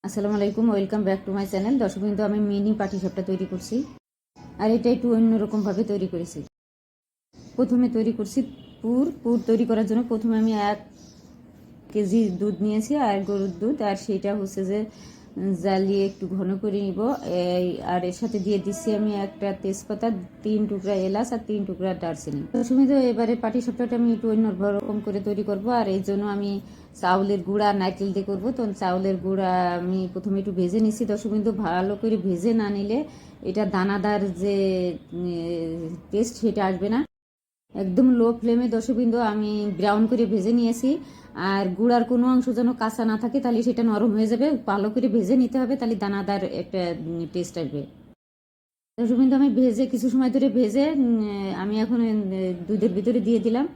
আসসালামু আলাইকুম, welcome back to my channel. দর্শক বিন্দু, আমি মিনি পাটিসাপটা তৈরি করছি, আর এটা একটু অন্যরকমভাবে তৈরি করেছি। প্রথমে তৈরি করছি পুর তৈরি করার জন্য প্রথমে আমি 1 কেজি দুধ নিয়েছি, আর গরুর দুধ, আর সেটা হচ্ছে যে জ্বালিয়ে একটু ঘন করে নিব। আর এর সাথে দিয়ে দিচ্ছি আমি একটা তেজপাতা, 3 টুকরা এলাচ আর 3 টুকরা দারচিনি। দর্শক বিন্দু, এবারে পাটিসাপটাটা আমি একটু অন্যরকম করে তৈরি করব, আর এই জন্য আমি চাউলের গুঁড়া নারকেল দিয়ে করবো। তো চাউলের গুঁড়া আমি প্রথমে একটু ভেজে নিচ্ছি। দর্শক বিন্দু, ভালো করে ভেজে না নিলে এটা দানাদার যে টেস্ট সেটা আসবে না। একদম লো ফ্লেমে দর্শক বিন্দু আমি ব্রাউন করে ভেজে নিয়েছি। আর গুঁড়ার কোনো অংশ যেন কাঁচা না থাকে, তাহলে সেটা নরম হয়ে যাবে। ভালো করে ভেজে নিতে হবে, তাহলে দানাদার একটা টেস্ট আসবে। দর্শক বিন্দু, আমি ভেজে কিছু সময় ধরে ভেজে আমি এখন দুধের ভিতরে দিয়ে দিলাম,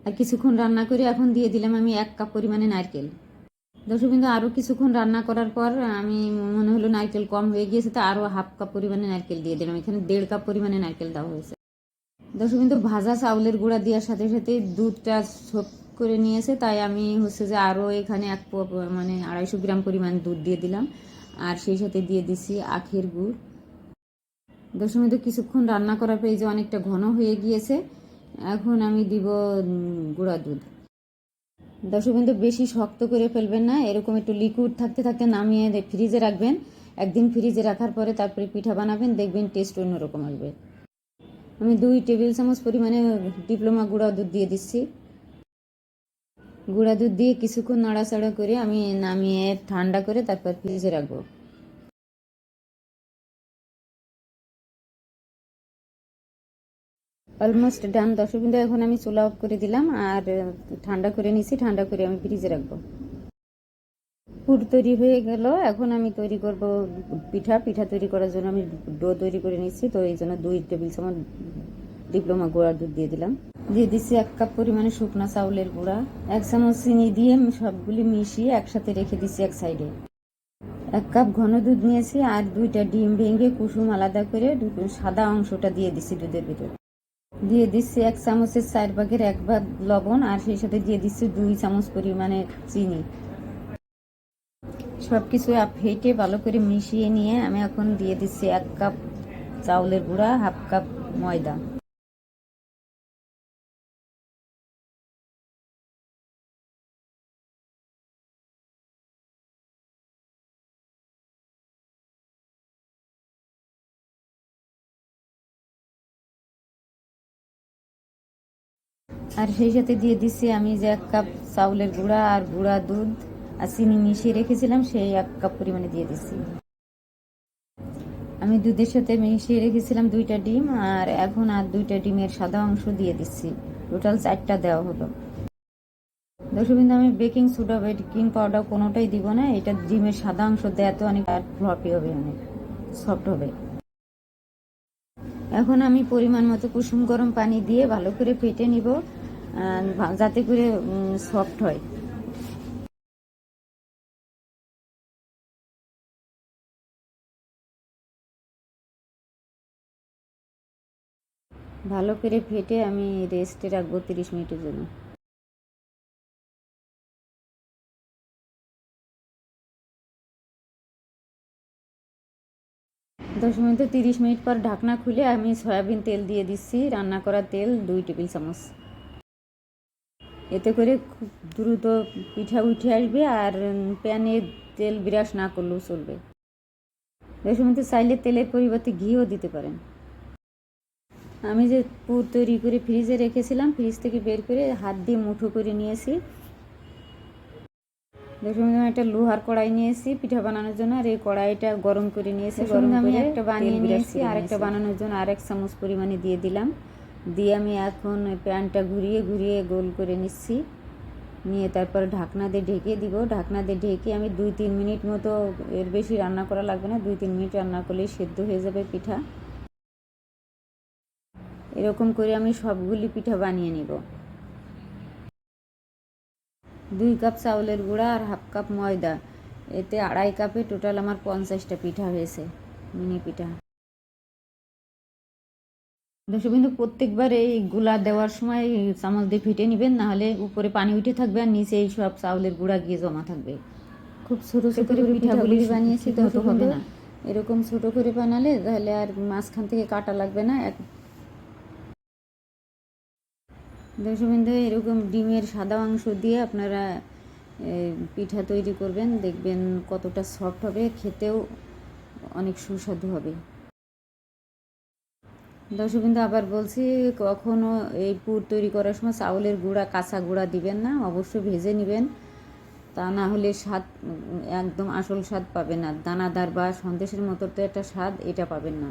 আর কিছুক্ষণ রান্না করে এখন দিয়ে দিলাম আমি 1 কাপ পরিমাণে নারকেল। দর্শক বিন্দু, আরও কিছুক্ষণ রান্না করার পর আমি মনে হলো নারকেল কম হয়ে গিয়েছে, তো আরও 1/2 কাপ পরিমাণে নারকেল দিয়ে দিলাম। এখানে 1.5 কাপ পরিমাণে নারকেল দেওয়া হয়েছে। দর্শক বিন্দু, ভাজা চাউলের গুঁড়া দেওয়ার সাথে সাথে দুধটা সোপ করে নিয়েছে, তাই আমি হচ্ছে যে আরও এখানে 250 গ্রাম পরিমাণ দুধ দিয়ে দিলাম, আর সেই সাথে দিয়ে দিছি আখের গুড়। দর্শক বিন্দু, কিছুক্ষণ রান্না করার পর এই যে অনেকটা ঘন হয়ে গিয়েছে, এখন আমি দিব গুঁড়া দুধ। দর্শক বিন্দু, বেশি শক্ত করে ফেলবেন না, এরকম একটু লিকুইড থাকতে থাকতে নামিয়ে ফ্রিজে রাখবেন। একদিন ফ্রিজে রাখার পরে তারপরে পিঠা বানাবেন, দেখবেন টেস্ট অন্যরকম আসবে। আমি 2 টেবিল চামচ পরিমাণে ডিপ্লোমা গুঁড়া দুধ দিয়ে দিচ্ছি। গুঁড়া দুধ দিয়ে কিছুক্ষণ নাড়াচাড়া করে আমি নামিয়ে ঠান্ডা করে তারপর ফ্রিজে রাখবো। অলমোস্ট ডান দর্শক বিন্দু, এখন আমি চুলা অফ করে দিলাম, আর ঠান্ডা করে নিছি। ঠান্ডা করে আমি ফ্রিজে রাখবো। পুর তৈরি হয়ে গেল, এখন আমি তৈরি করব পিঠা তৈরি করার জন্য আমি ডো তৈরি করে নিচ্ছি। তো এই জন্য 2 টেবিল চামচ ডিপ্লোমা গুঁড়া দুধ দিয়ে দিলাম। দিয়ে দিচ্ছি 1 কাপ পরিমাণে শুকনা চাউলের গুঁড়া, 1 চামচ চিনি দিয়ে সবগুলি মিশিয়ে একসাথে রেখে দিচ্ছি এক সাইডে। 1 কাপ ঘন দুধ নিয়েছি, আর 2টা ডিম ভেঙে কুসুম আলাদা করে সাদা অংশটা দিয়ে দিচ্ছি দুধের ভিতরে। দিয়ে দিচ্ছি 1 চামচের 4/1 ভাগ লবণ, আর সেই সাথে দিয়ে দিচ্ছি 2 চামচ পরিমাণে চিনি। সব কিছু ফেটে ভালো করে মিশিয়ে নিয়ে আমি এখন দিয়ে দিচ্ছি 1 কাপ চাউলের গুঁড়া, 1/2 কাপ ময়দা। আর সেই সাথে দিয়ে দিচ্ছি আমি যে 1 কাপ চাউলের গুঁড়া আর গুঁড়া দুধ আর চিনি মিশিয়ে রেখেছিলাম, সেই 1 কাপ পরিমাণে দিয়ে দিচ্ছি। আমি দুধের সাথে মিশিয়ে রেখেছিলাম 2টা ডিম, আর এখন আর 2টা ডিমের সাদা অংশ দিয়ে দিচ্ছি। টোটাল 4টা দেওয়া হলো। দর্শক বিন্দু, আমি বেকিং সোডা বেকিং পাউডার কোনোটাই দিব না। এটা ডিমের সাদা অংশ দেওয়া তো অনেক ফ্লপি হবে, অনেক সফট হবে। এখন আমি পরিমাণ মতো কুসুম গরম পানি দিয়ে ভালো করে ফেটে নিব, যাতে করে সফট হয়। ভালো করে ফেটে আমি রেস্টে রাখবো 30 মিনিটের জন্য। দশ মিনিট 30 মিনিট পর ঢাকনা খুলে আমি সয়াবিন তেল দিয়ে দিচ্ছি, রান্না করা তেল 2 টেবিল চামচ। এতে করে খুব দ্রুত পিঠা উঠে আসবে, আর প্যানে তেল বিরাস না করলেও চলবে। দশ মিনিট চাইলে তেলের পরিবর্তে ঘিও দিতে পারেন। আমি যে পুর তৈরি করে ফ্রিজে রেখেছিলাম, ফ্রিজ থেকে বের করে হাত দিয়ে মুঠো করে নিয়েছি। দেখুন, একটা লোহার কড়াই নিয়েছি পিঠা বানানোর জন্য, আর এই কড়াইটা গরম করে নিয়েছি। গরম আমি একটা বানিয়ে নিয়েছি, আর একটা বানানোর জন্য 1 চামচ পরিমাণে দিয়ে দিলাম। দিয়ে আমি এখন প্যানটা ঘুরিয়ে ঘুরিয়ে গোল করে নিচ্ছি, নিয়ে তারপর ঢাকনা দিয়ে ঢেকে দিব। ঢাকনা দিয়ে ঢেকে আমি 2-3 মিনিট মতো, এর বেশি রান্না করা লাগবে না, 2-3 মিনিট রান্না করলেই সেদ্ধ হয়ে যাবে পিঠা। এরকম করে আমি সবগুলি পিঠা বানিয়ে নিব। 2 কাপ চাউলের গুঁড়া আর 1/2 কাপ ময়দা, এতে 2.5 কাপে টোটাল আমার 50টা পিঠা হয়েছে, মিনি পিঠা। দর্শক বিন্দু, প্রত্যেকবার এই গুলা দেওয়ার সময় চামচ দিয়ে ফেটে নেবেন, নাহলে উপরে পানি উঠে থাকবে আর নিচে এই সব চাউলের গুঁড়া গিয়ে জমা থাকবে। খুব ছোট ছোট করে পিঠাগুলি বানিয়েছি তত হবে না, এরকম ছোট করে বানালে তাহলে আর মাঝখান থেকে কাটা লাগবে না। দর্শকবৃন্দ, এরকম ডিমের সাদা অংশ দিয়ে আপনারা পিঠা তৈরি করবেন, দেখবেন কতটা সফট হবে, খেতেও অনেক সুস্বাদু হবে। দর্শকবৃন্দ, আবার বলছি, কখনও এই পুর তৈরি করার সময় চাউলের গুঁড়া, কাঁচা গুঁড়া দিবেন না, অবশ্যই ভেজে নেবেন, তা না হলে স্বাদ একদম আসল স্বাদ পাবেন না। দানাদার বা সন্দেশের মতো তো একটা স্বাদ এটা পাবেন না।